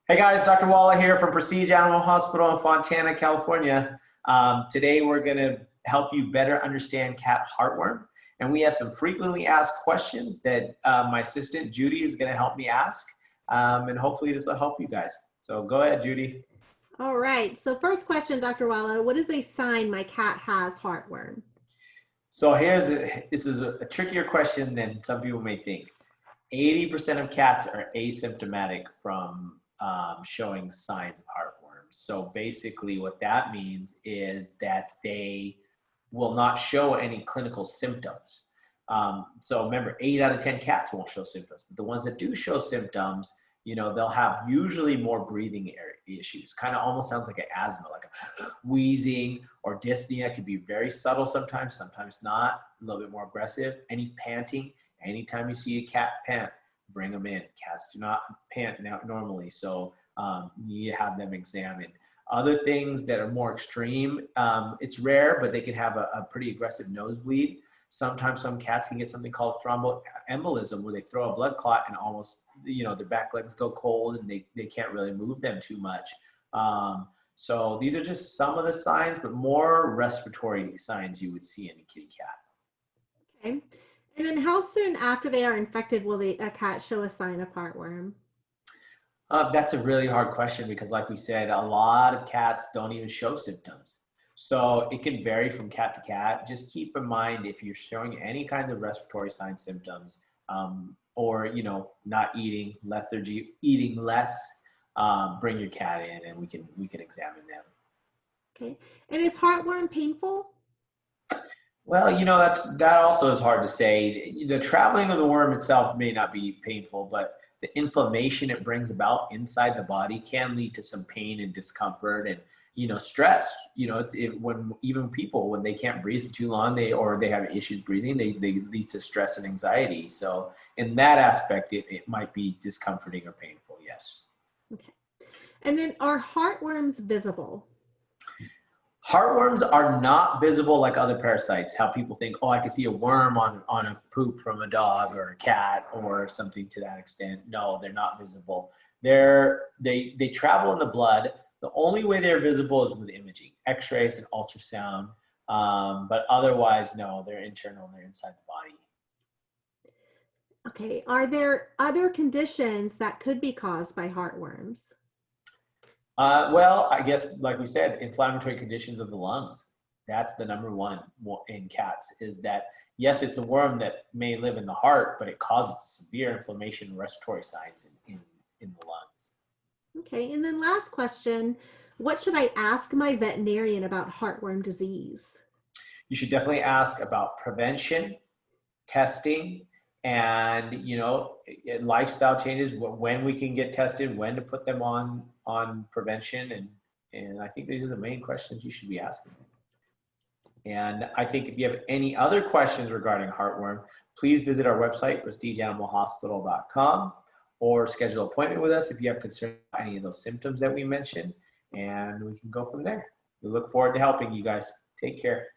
Hey guys, Dr. Walla here from Prestige Animal Hospital in Fontana, California. Today we're going to help you better understand cat heartworm. And we have some frequently asked questions that my assistant Judy is going to help me ask. And hopefully this will help you guys. So go ahead, Judy. All right. So first question, Dr. Walla, what is a sign my cat has heartworm? So this is a trickier question than some people may think. 80% of cats are asymptomatic from showing signs of heartworms. So basically what that means is that they will not show any clinical symptoms. So remember, 8 out of 10 cats won't show symptoms. But the ones that do show symptoms, they'll have usually more breathing issues. Kind of almost sounds like an asthma, like a wheezing or dyspnea. Could be very subtle sometimes not, a little bit more aggressive. Any panting, anytime you see a cat pant, bring them in. Cats do not pant normally, so you need to have them examined. Other things that are more extreme, it's rare, but they can have a pretty aggressive nosebleed. Sometimes some cats can get something called thromboembolism, where they throw a blood clot and almost, their back legs go cold and they can't really move them too much. So these are just some of the signs, but more respiratory signs you would see in a kitty cat. Okay. And then how soon after they are infected will a cat show a sign of heartworm? That's a really hard question because, like we said, a lot of cats don't even show symptoms. So it can vary from cat to cat. Just keep in mind, if you're showing any kind of respiratory sign symptoms, or not eating, lethargy, eating less, bring your cat in and we can examine them. Okay. And is heartworm painful? Well, that also is hard to say. The traveling of the worm itself may not be painful, but the inflammation it brings about inside the body can lead to some pain and discomfort and stress. When even people, when they can't breathe for too long, they have issues breathing, they lead to stress and anxiety. So in that aspect, it might be discomforting or painful. Yes. Okay. And then are heartworms visible? Heartworms are not visible like other parasites. How people think, oh, I can see a worm on a poop from a dog or a cat or something to that extent. No, they're not visible. They travel in the blood. The only way they're visible is with imaging, X-rays and ultrasound. But otherwise, no, they're internal. They're inside the body. Okay. Are there other conditions that could be caused by heartworms? Well, I guess, like we said, inflammatory conditions of the lungs. That's the number one in cats, is that, yes, it's a worm that may live in the heart, but it causes severe inflammation and respiratory signs in the lungs. Okay. And then last question, what should I ask my veterinarian about heartworm disease? You should definitely ask about prevention, testing, and lifestyle changes, when we can get tested, when to put them on prevention, and I think these are the main questions you should be asking. And I think if you have any other questions regarding heartworm, please visit our website, prestigeanimalhospital.com, or schedule an appointment with us if you have concern about any of those symptoms that we mentioned, and we can go from there. We look forward to helping you guys. Take care.